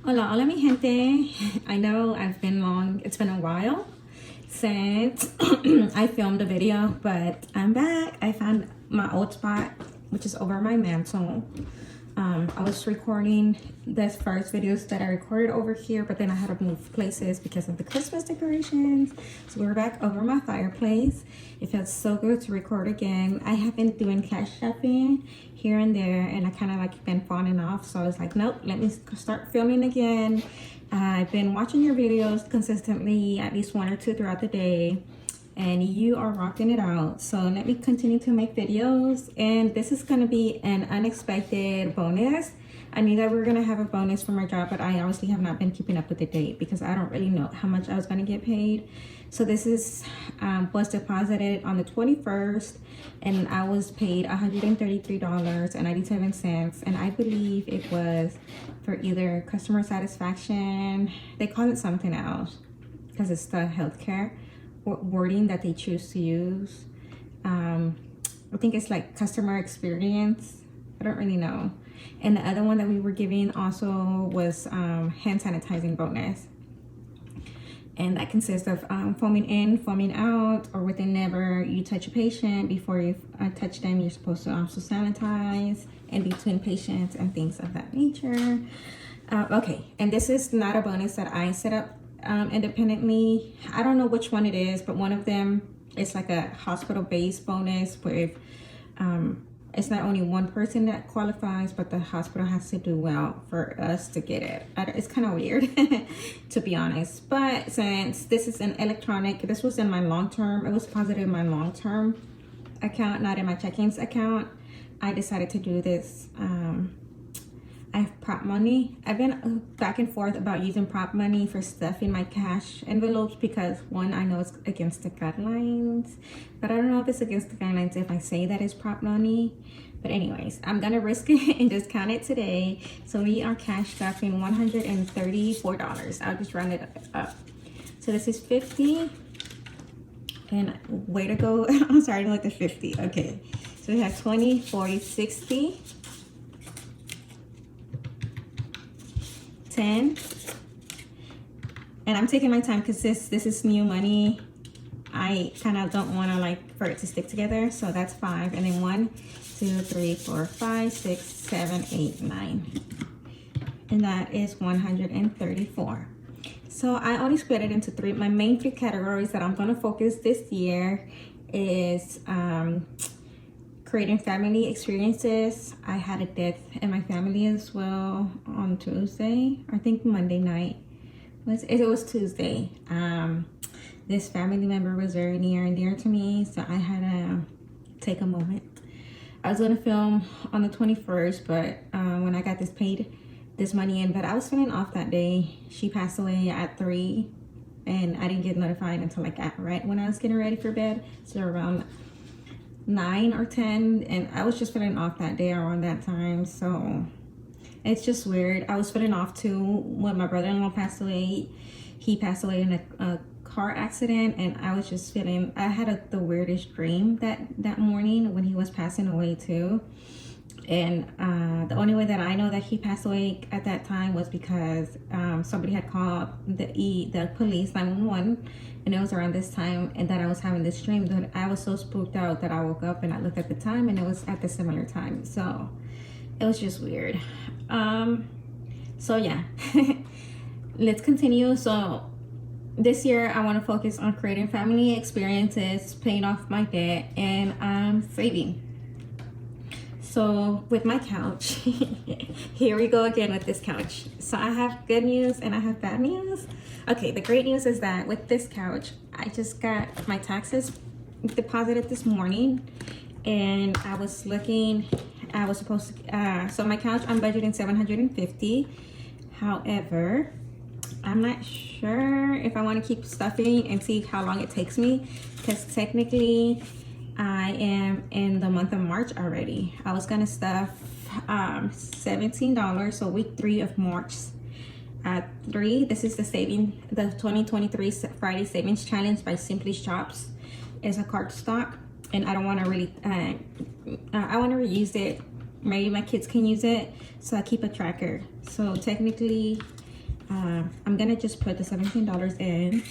Hola, hola mi gente. I know it's been a while since I filmed a video, but I'm back. I found my old spot, which is over my mantle. I was recording the first videos that I recorded over here, but then I had to move places because of the Christmas decorations. So we're back over my fireplace. It felt so good to record again. I have been doing cash shopping here and there, and I kind of like been falling off. So I was like, nope, let me start filming again. I've been watching your videos consistently, at least one or two throughout the day, and you are rocking it out. So let me continue to make videos, and this is going to be an unexpected bonus. I knew that we were going to have a bonus for my job, but I obviously have not been keeping up with the date because I don't really know how much I was going to get paid. So this is was deposited on the 21st, and I was paid $133.97, and I believe it was for either customer satisfaction. They call it something else because it's the healthcare wording that they choose to use. I think it's like customer experience. I don't really know. And the other one that we were giving also was hand sanitizing bonus. And that consists of foaming in, foaming out, or whenever you touch a patient, before you touch them, you're supposed to also sanitize in between patients and things of that nature. Okay, and this is not a bonus that I set up independently. I don't know which one it is, but one of them is like a hospital-based bonus where if it's not only one person that qualifies, but the hospital has to do well for us to get it. It's kind of weird to be honest, but since this is an electronic, this was in my long-term, it was positive in my long-term account, not in my checkings account, I decided to do this. I have prop money. I've been back and forth about using prop money for stuffing my cash envelopes because one, I know it's against the guidelines, but I don't know if it's against the guidelines if I say that it's prop money. But anyways, I'm gonna risk it and just count it today. So we are cash stuffing $134. I'll just round it up. So this is 50, and way to go. I'm starting with the 50. Okay, so we have 20, 40, 60. 10, and I'm taking my time because this is new money. I kind of don't want to like for it to stick together, so that's 5, and then 1, 2, 3, 4, 5, 6, 7, 8, 9, and that is 134. So I only split it into 3. My main 3 categories that I'm going to focus this year is creating family experiences. I had a death in my family as well on Tuesday. I think Monday night. It was Tuesday. This family member was very near and dear to me, so I had to take a moment. I was gonna film on the 21st, but when I got this money in, but I was feeling off that day. She passed away at 3, and I didn't get notified until like right when I was getting ready for bed, so around 9 or 10, and I was just feeling off that day around that time. So it's just weird. I was feeling off too when my brother-in-law passed away. He passed away in a car accident, and I was just feeling, I had the weirdest dream that morning when he was passing away too. And the only way that I know that he passed away at that time was because somebody had called the police 911, and it was around this time, and that I was having this dream that I was so spooked out that I woke up and I looked at the time, and it was at the similar time. So it was just weird. So yeah, let's continue. So this year I want to focus on creating family experiences, paying off my debt, and saving. So with my couch, here we go again with this couch. So I have good news and I have bad news. Okay, the great news is that with this couch, I just got my taxes deposited this morning, and I was looking, I was supposed to, so my couch, I'm budgeting $750. However, I'm not sure if I want to keep stuffing and see how long it takes me, because technically I am in the month of March already. I was gonna stuff $17, so week 3 of March at 3. This is the 2023 Friday Savings Challenge by Simply Shops. It's a card stock, and I don't want to really I want to reuse it. Maybe my kids can use it, so I keep a tracker. So technically I'm gonna just put the $17 in.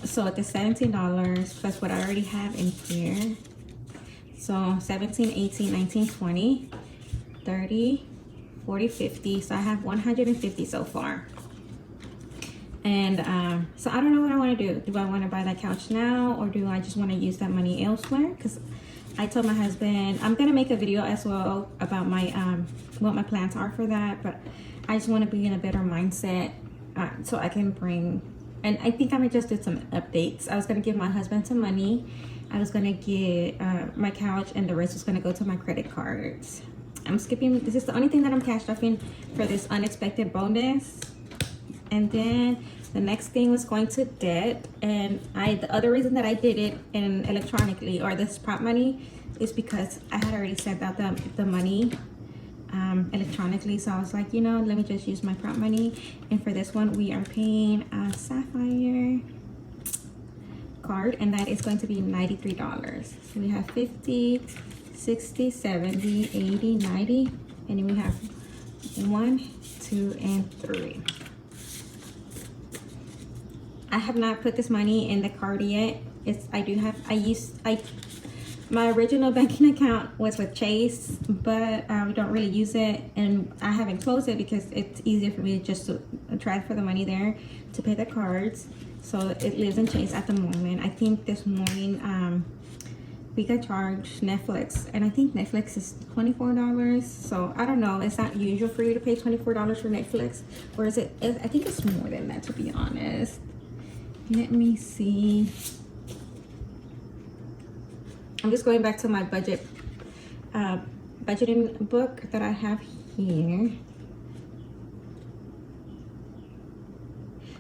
So the $17 plus what I already have in here. So 17, 18, 19, 20, 30, 40, 50. So I have 150 so far. And so I don't know what I want to do. Do I want to buy that couch now, or do I just want to use that money elsewhere? Because I told my husband I'm gonna make a video as well about my what my plans are for that, but I just want to be in a better mindset so I can bring. And I think I might just do some updates. I was gonna give my husband some money. I was gonna get my couch, and the rest was gonna go to my credit cards. I'm skipping. This is the only thing that I'm cash stuffing for this unexpected bonus. And then the next thing was going to debt. And the other reason that I did it in electronically, or this prop money, is because I had already sent out the money electronically. So I was like, you know, let me just use my prop money. And for this one, we are paying a Sapphire card, and that is going to be $93. So we have 50, 60, 70, 80, 90, and then we have 1, 2, and 3. I have not put this money in the card yet. My original banking account was with Chase, but we don't really use it, and I haven't closed it because it's easier for me just to transfer the money there to pay the cards. So it lives in Chase at the moment. I think this morning we got charged Netflix, and I think Netflix is $24. So I don't know. It's not usual for you to pay $24 for Netflix, or is it? I think it's more than that, to be honest. Let me see. I'm just going back to my budgeting book that I have here.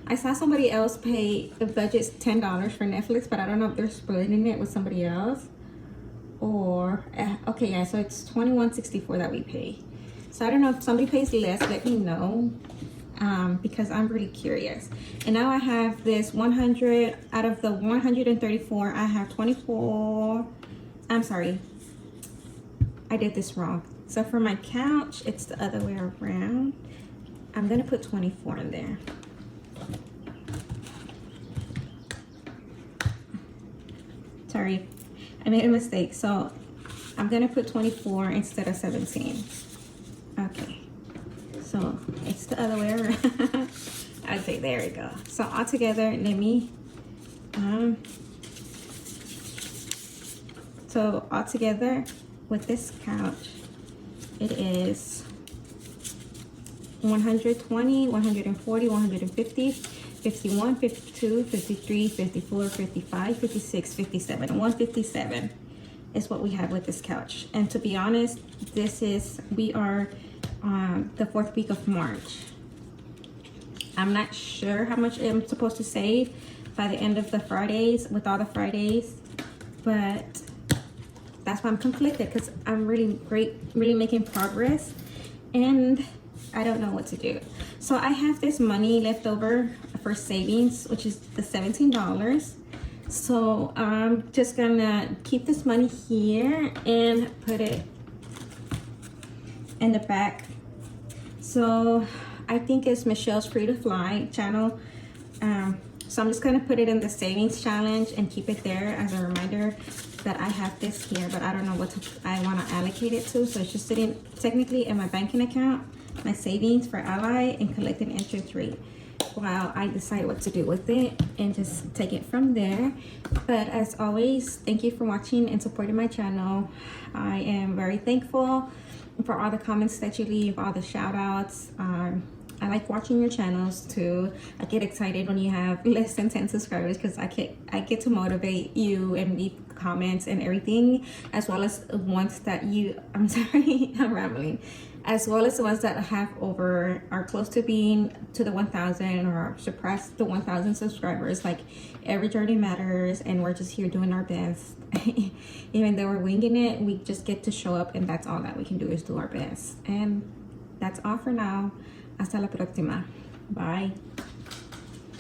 I saw somebody else pay the budget's $10 for Netflix, but I don't know if they're splitting it with somebody else, or okay, yeah. So it's $21.64 that we pay. So I don't know if somebody pays less. Let me know. Because I'm really curious. And now I have this 100 out of the 134. I have 24. I'm sorry, I did this wrong. So for my couch, it's the other way around. I'm gonna put 24 in there. Sorry, I made a mistake. So I'm gonna put 24 instead of 17. Okay. So it's the other way around. I'd say there we go. So all together, let me so all together with this couch, it is 120, 140, 150, 51, 52, 53, 54, 55, 56, 57. 157 is what we have with this couch. And to be honest, we are the 4th week of March. I'm not sure how much I'm supposed to save by the end of the Fridays, with all the Fridays, but that's why I'm conflicted, because I'm really making progress, and I don't know what to do. So I have this money left over for savings, which is the $17. So I'm just gonna keep this money here and put it in the back. So I think it's Michelle's Free to Fly channel. So I'm just gonna put it in the savings challenge and keep it there as a reminder that I have this here, but I don't know what I want to allocate it to. So it's just sitting technically in my banking account, my savings for Ally, and collecting interest rate while I decide what to do with it, and just take it from there. But as always, thank you for watching and supporting my channel. I am very thankful for all the comments that you leave, all the shout outs. I like watching your channels too. I get excited when you have less than 10 subscribers, because I get to motivate you and leave comments and everything, as well as ones that I'm sorry, I'm rambling, as well as the ones that have are close to being to the 1,000 or surpassed the 1,000 subscribers. Like, every journey matters, and we're just here doing our best. Even though we're winging it, we just get to show up, and that's all that we can do, is do our best. And that's all for now. Hasta la próxima. Bye.